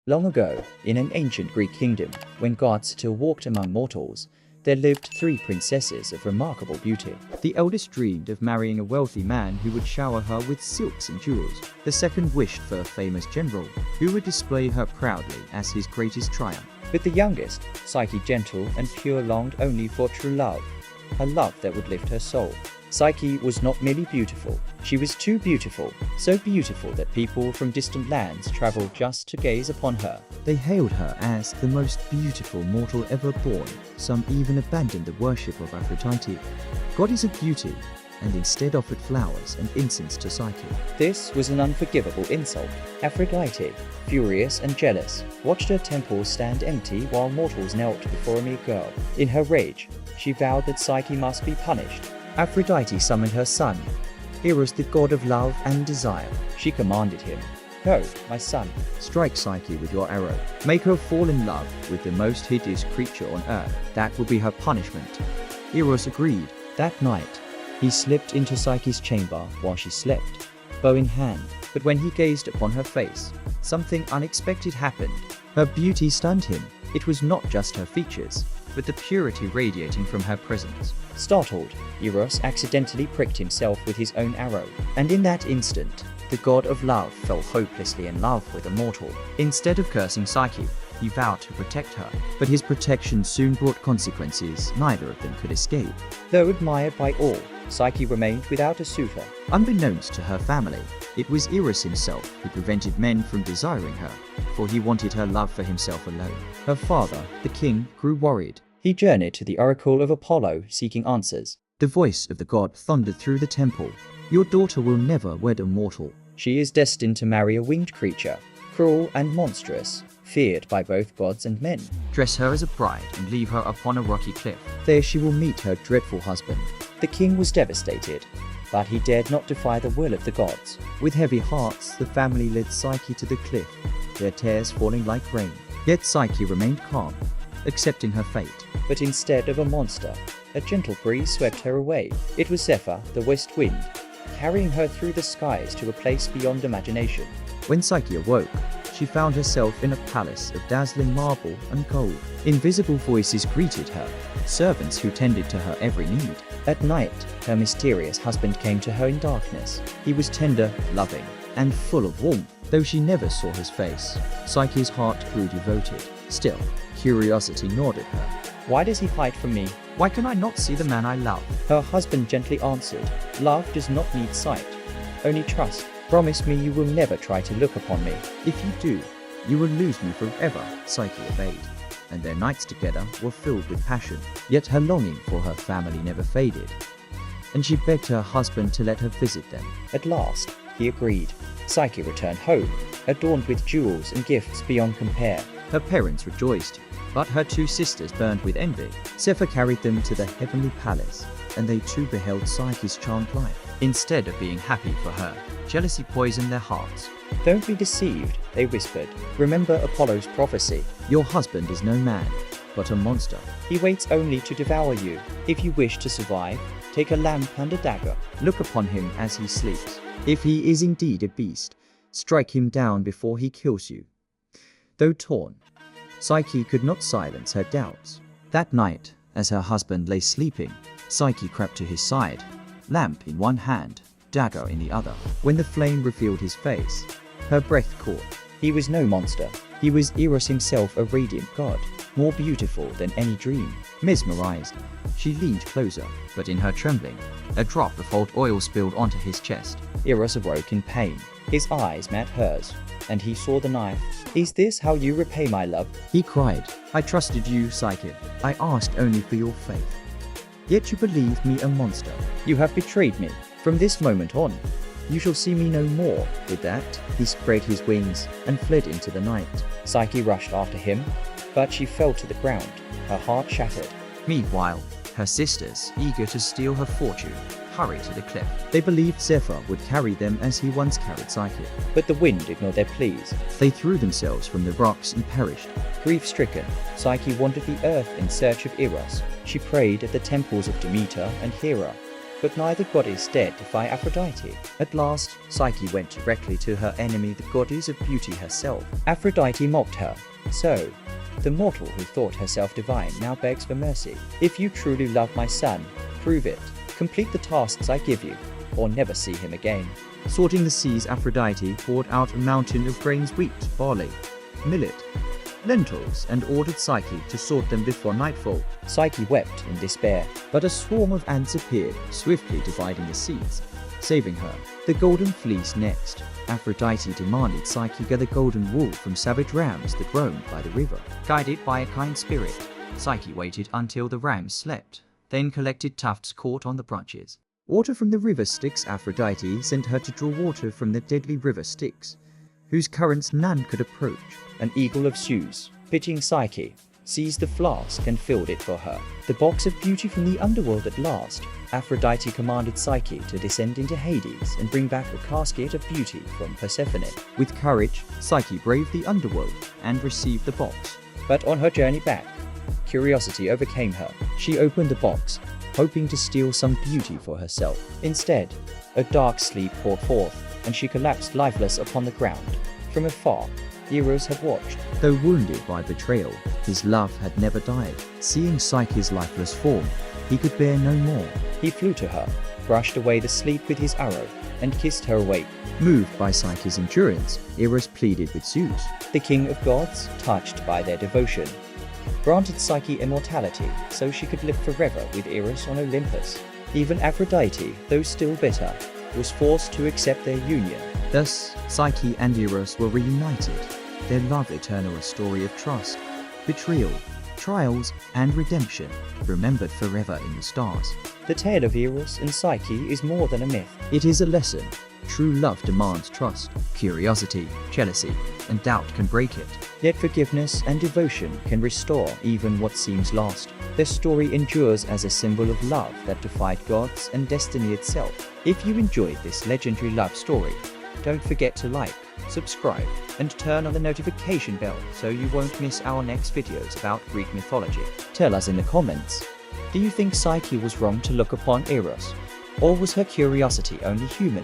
Long ago, in an ancient Greek kingdom, when gods still walked among mortals, there lived 3 princesses of remarkable beauty. The eldest dreamed of marrying a wealthy man who would shower her with silks and jewels. The second wished for a famous general who would display her proudly as his greatest triumph. But the youngest, Psyche, gentle and pure, longed only for true love, a love that would lift her soul. Psyche was not merely beautiful, she was too beautiful, so beautiful that people from distant lands traveled just to gaze upon her. They hailed her as the most beautiful mortal ever born. Some even abandoned the worship of Aphrodite, goddess of beauty, and instead offered flowers and incense to Psyche. This was an unforgivable insult. Aphrodite, furious and jealous, watched her temple stand empty while mortals knelt before a mere girl. In her rage, she vowed that Psyche must be punished. Aphrodite summoned her son, Eros, the god of love and desire. She commanded him, "Go, my son, strike Psyche with your arrow. Make her fall in love with the most hideous creature on earth. That will be her punishment." Eros agreed. That night, he slipped into Psyche's chamber while she slept, bow in hand. But when he gazed upon her face, something unexpected happened. Her beauty stunned him. It was not just her features, but the purity radiating from her presence. Startled, Eros accidentally pricked himself with his own arrow, and in that instant, the god of love fell hopelessly in love with a mortal. Instead of cursing Psyche, he vowed to protect her, but his protection soon brought consequences neither of them could escape. Though admired by all, Psyche remained without a suitor. Unbeknownst to her family, it was Eros himself who prevented men from desiring her, for he wanted her love for himself alone. Her father, the king, grew worried. He journeyed to the oracle of Apollo seeking answers. The voice of the god thundered through the temple. "Your daughter will never wed a mortal. She is destined to marry a winged creature, cruel and monstrous, feared by both gods and men. Dress her as a bride and leave her upon a rocky cliff. There she will meet her dreadful husband." The king was devastated, but he dared not defy the will of the gods. With heavy hearts, the family led Psyche to the cliff, their tears falling like rain. Yet Psyche remained calm, accepting her fate. But instead of a monster, a gentle breeze swept her away. It was Zephyr, the west wind, carrying her through the skies to a place beyond imagination. When Psyche awoke, she found herself in a palace of dazzling marble and gold. Invisible voices greeted her, servants who tended to her every need. At night, her mysterious husband came to her in darkness. He was tender, loving, and full of warmth. Though she never saw his face, Psyche's heart grew devoted. Still, curiosity gnawed at her. "Why does he hide from me? Why can I not see the man I love?" Her husband gently answered, "Love does not need sight, only trust. Promise me you will never try to look upon me. If you do, you will lose me forever." Psyche obeyed, and their nights together were filled with passion. Yet her longing for her family never faded, and she begged her husband to let her visit them. At last, he agreed. Psyche returned home, adorned with jewels and gifts beyond compare. Her parents rejoiced, but her 2 sisters burned with envy. Zephyr carried them to the heavenly palace, and they too beheld Psyche's charmed life. Instead of being happy for her, jealousy poisoned their hearts. "Don't be deceived," they whispered. "Remember Apollo's prophecy. Your husband is no man, but a monster. He waits only to devour you. If you wish to survive, take a lamp and a dagger. Look upon him as he sleeps. If he is indeed a beast, strike him down before he kills you." Though torn, Psyche could not silence her doubts. That night, as her husband lay sleeping, Psyche crept to his side, lamp in one hand, dagger in the other. When the flame revealed his face, her breath caught. He was no monster. He was Eros himself, a radiant god, more beautiful than any dream. Mesmerized, she leaned closer, but in her trembling, a drop of hot oil spilled onto his chest. Eros awoke in pain. His eyes met hers, and he saw the knife. "Is this how you repay my love?" he cried. "I trusted you, Psyche. I asked only for your faith. Yet you believed me a monster. You have betrayed me. From this moment on, you shall see me no more." With that, he spread his wings and fled into the night. Psyche rushed after him, but she fell to the ground, her heart shattered. Meanwhile, her sisters, eager to steal her fortune, hurried to the cliff. They believed Zephyr would carry them as he once carried Psyche. But the wind ignored their pleas. They threw themselves from the rocks and perished. Grief-stricken, Psyche wandered the earth in search of Eros. She prayed at the temples of Demeter and Hera, but neither goddess dared defy Aphrodite. At last, Psyche went directly to her enemy, the goddess of beauty herself. Aphrodite mocked her. So, the mortal who thought herself divine now begs for mercy. If you truly love my son, prove it. Complete the tasks I give you, or never see him again. Sorting the seas, Aphrodite poured out a mountain of grains, wheat, barley, millet, lentils, and ordered Psyche to sort them before nightfall. Psyche wept in despair, but a swarm of ants appeared, swiftly dividing the seeds, saving her. The golden fleece next. Aphrodite demanded Psyche gather golden wool from savage rams that roamed by the river. Guided by a kind spirit, Psyche waited until the rams slept, then collected tufts caught on the branches. Water from the river Styx. Aphrodite sent her to draw water from the deadly river Styx, whose currents none could approach. An eagle of Zeus, pitying Psyche, seized the flask and filled it for her. The box of beauty from the underworld at last. Aphrodite commanded Psyche to descend into Hades and bring back a casket of beauty from Persephone. With courage, Psyche braved the underworld and received the box. But on her journey back, curiosity overcame her. She opened the box, hoping to steal some beauty for herself. Instead, a dark sleep poured forth, and she collapsed lifeless upon the ground. From afar, Eros had watched. Though wounded by betrayal, his love had never died. Seeing Psyche's lifeless form, he could bear no more. He flew to her, brushed away the sleep with his arrow, and kissed her awake. Moved by Psyche's endurance, Eros pleaded with Zeus, the king of gods, touched by their devotion, granted Psyche immortality so she could live forever with Eros on Olympus. Even Aphrodite, though still bitter, was forced to accept their union. Thus, Psyche and Eros were reunited, their love eternal, a story of trust, betrayal, trials, and redemption, remembered forever in the stars. The tale of Eros and Psyche is more than a myth. It is a lesson. True love demands trust. Curiosity, jealousy, and doubt can break it. Yet forgiveness and devotion can restore even what seems lost. Their story endures as a symbol of love that defied gods and destiny itself. If you enjoyed this legendary love story, don't forget to like, subscribe, and turn on the notification bell so you won't miss our next videos about Greek mythology. Tell us in the comments, do you think Psyche was wrong to look upon Eros? Or was her curiosity only human?